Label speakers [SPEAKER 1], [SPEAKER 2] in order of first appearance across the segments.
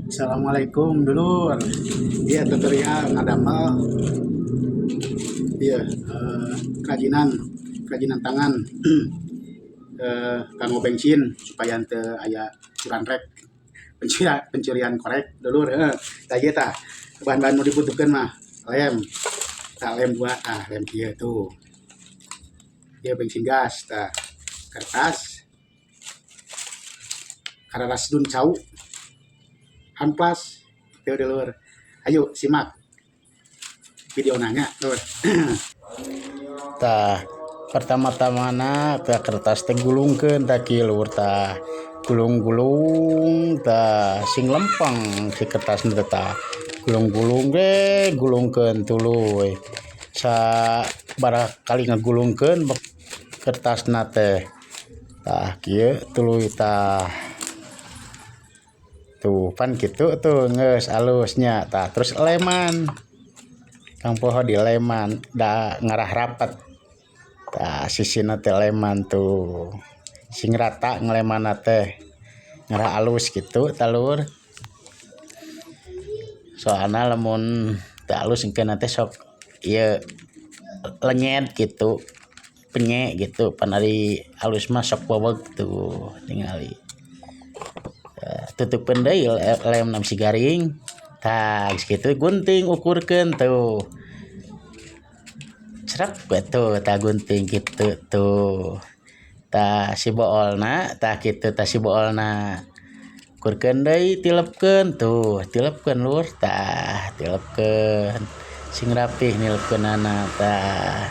[SPEAKER 1] Assalamualaikum dulur. Iya tutorial ngadamel iya kerajinan kerajinan tangan kanggo bensin supaya ente aya curan rek pencurian korek dulur tah ieu tah bahan-bahan nu dibutuhkeun mah lem lem dua lem ieu tuh ieu bensin gas tah kertas kararas dun cau amplas itu dulur. Ayo simak video nanya dulur. Tah pertama-tamana tah kertas teh gulungkeun tah kieu lur tah gulung-gulung tah sing lempeng si kertas teh tah gulung-gulung ge gulungkeun tuluy sabaraha ngagulungkeun kertasna teh tah kieu tuluy tah tuh pan kitu tuh geus alusnya tah terus leman kang poho di leman da ngarah rapet tah sisina teh leman tuh sing rata nglemanna teh ngarah alus gitu talur soalna lamun teu alus engkeunna teh sok ieu lenyet gitu penye gitu pan ari alus mah sok beubeug tuh tingali tutupkeun deui lemna bisi garing tah geus kitu gunting ukurkeun tuh srep tuh tah gunting kitu tuh tah si boolna tah kitu tah si boolna ukurkeun deui tilepkeun tuh tilepkeun lur tah tilepkeun sing rapih nilepkeunana tah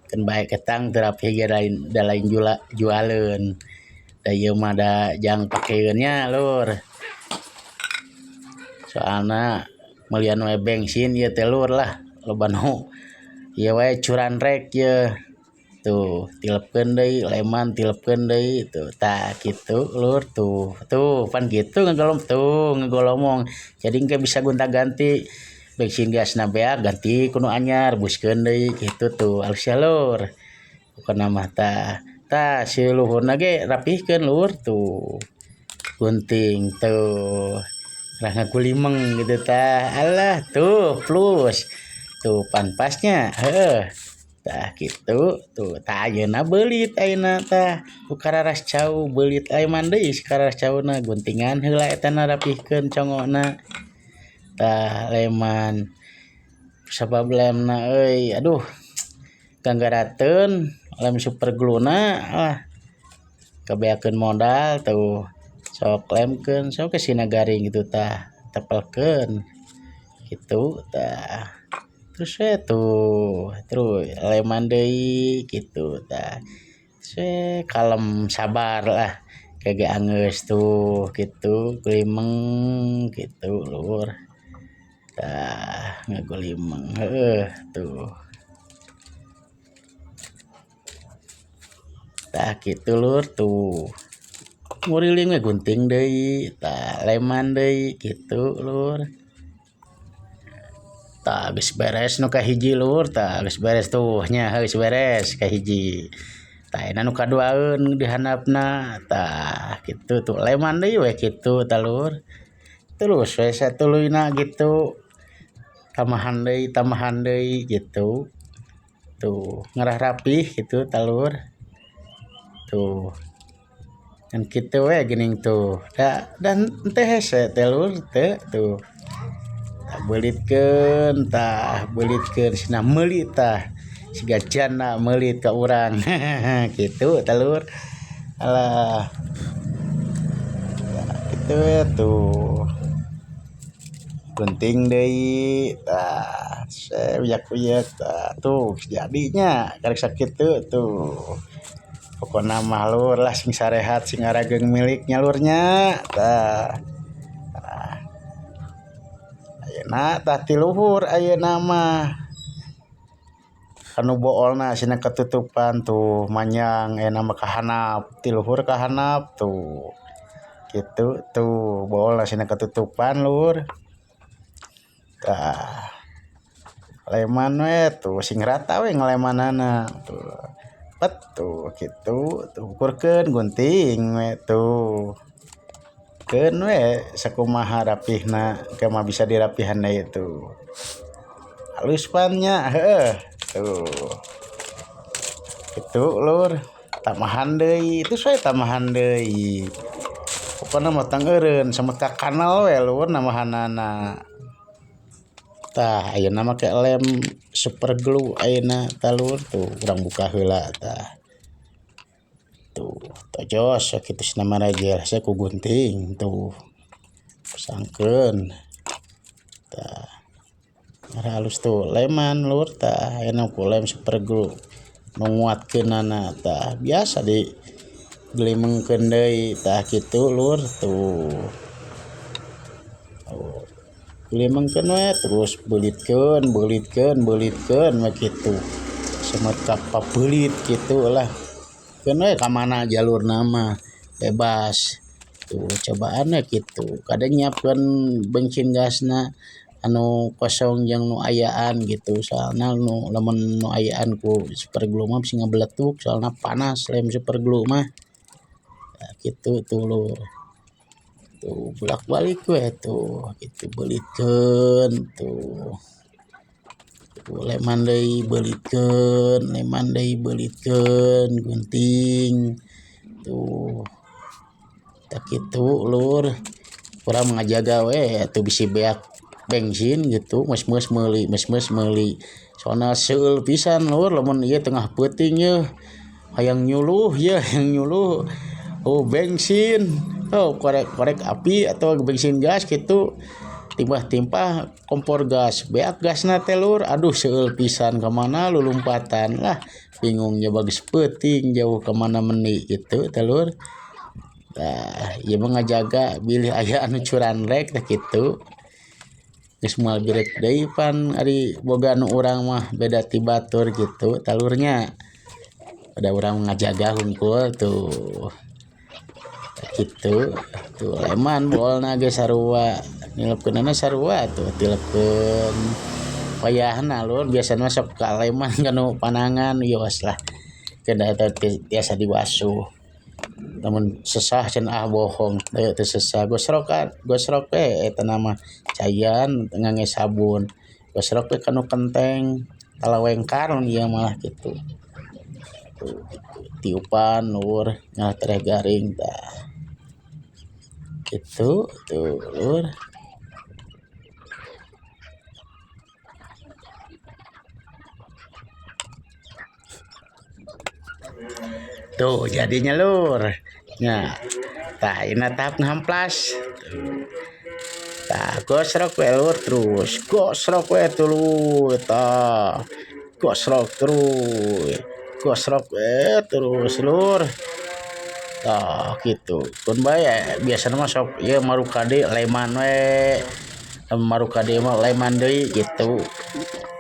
[SPEAKER 1] keun bae ketang teu rapih ge da lain jualeun da ieu mah da jang pakeun nya lur soalna meulieun we bensin ieu teh lur lah loba nu ieu wae curan rek ieu tuh tilepkeun deui leman tilepkeun deui tuh tah kitu lur tuh pan kitu ngagolomong jadi engke bisa gonta-ganti bensin gasna beak ganti ku nu anyar rebuskeun deui kitu tuh alus ya lur pokona mah tah si luhurna ge rapihkeun lur tuh gunting tuh rah ngagulimeng gitu tah alah tuh plus tuh pan pasnya tah kitu tuh tah ayeuna beulit ayeuna tah ku kararas cau beulit leman deui si kararas cauna guntingan heula etana rapihkeun congona tah leman sabab lemna euy aduh ganggarateun lem super glue-na kabeakeun modal tuh sok lemkeun sok kesina garing gitu tah tepelkeun gitu tah terus we tuh terus leman deui gitu tah terus kalem sabar lah kage angeus tuh gitu gulimeng gitu lur tah ngagulimeng tuh tah kitu lur tuh nguriling we gunting deui tah leman deui kitu lur tah geus beres nu kahiji lur tah geus beres tuh nya geus beres kahiji tah ayeuna nu kaduaeun di handapna tah kitu tuh leman deui we kitu tah lur terus we satuluyna gitu tamahan deui gitu tuh ngarah rapih gitu tah lur tuh kan kitu we geuning tuh dan teu hese teh lur teu tuh tah beulitkeun cenah meuli tah siga jana meulit ka urang kitu tah lur alah kitu we tuh gunting deui tah uyak-uyak tah tuh jadinya karek sakitu tuh pokona mah lur lah sing sarehat sing arageung miliknya lurnya tah ayeuna tah ti luhur ayeuna mah anu boolna cenah katutupan tuh manyang ayeuna mah kahanap ti luhur kahanap tuh kitu tuh boolna cenah katutupan lur tah leman we tuh sing rata we ngalemanana tuh pet tuh kitu tuh ukurkeun gunting we tuh keun we sakumaha rapihna kema bisa dirapihan deui itu. Halus pannya heuh tuh. Itu lur tamahan deui itu saya tamahan deui. Pokona mah tang eureun sametka kanal we lur namahanana. Tah ayeuna mah ke lem super glue ayeuna tah lur tuh urang buka heula tah. Tuh tojos kitu nama rajel saya ku gunting tuh pasangkeun tah halus tuh leman lur tah ayeuna ku lem super glue menguatkeunana tah biasa di gelimengkeun deui tah kitu lur tuh gelimengkeun we terus beulitkeun we kitu sametka papeulit kitu lah keun we ka mana jalur nama bebas tuh cobaan we kitu kada nyiapkeun bensin gasna anu kosong jeung nu ayaan gitu soalna nu lamun nu ayaan ku super glue mah bisa ngabeletuk soalna panas lem super glue mah gitu tuh lur tuh bolak balik we tuh gitu beulitkeun tuh leman deui beulitkeun gunting tuh tak kitu lur urang ngajaga we atuh bisi beak bensin gitu mes-mes meuli soalna seueul pisan lur lamun ieu tengah peuting yeuh hayang nyuluh oh bensin korek api atau bensin gas gitu timpah kompor gas beak gasna teh lur aduh seueul pisan ka mana lulumpatan lah bingung nyoba geus peuting jauh ka mana meuni gitu teh lur. Nah ieu mah ngajaga bilih aya anu curan rek teh kitu geus moal birek deui pan ari boga nu urang mah beda ti batur gitu talurnya ada urang ngajaga hungkul tuh gitu tuh leman bolna ge sarua nilepkeunana sarua tuh tilepkeun payahna lur biasana sok ka leman kanu panangan yos lah keun eta biasa diwasuh namun sesah cenah bohong teu sesah gosrok we eta nama cayan ngangge sabun gosrok we kanu kenteng talawengkar ieu mah gitu tuh tiupan lur nah tereh garing tah gitu tuh lur tuh jadinya lur nah tah ina tahap ngamplas tah gosrok we lur terus gosrok we tuluy tah gosrok terus lur tah gitu kun bae biasana mah sok ieu marukade leman we marukade mah leman deui gitu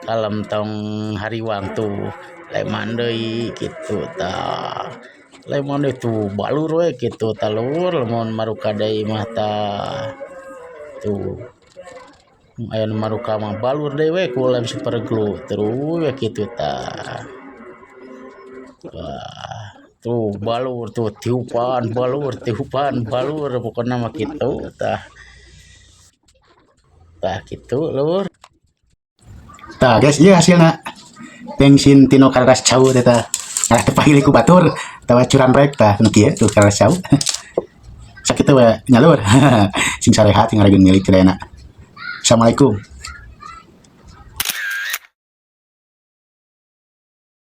[SPEAKER 1] kalem tong hariwang tuh leman deui gitu tah leman itu balur we gitu tah lur lamun marukade mah tah tuh aya nu maruka mah balur deui we ku lem super glue terus we kitu tah tuh balur tuh tiupan balur pokona mah kitu tah kitu lur tah guys ieu hasilna bensin tino kararas cau eta ngarah teu pahili ku batur tawa curan rek tah nu kieu tuh kararas cau sakitu we nya lur sing sarehat sing ngaregeun milik cenah. Assalamualaikum.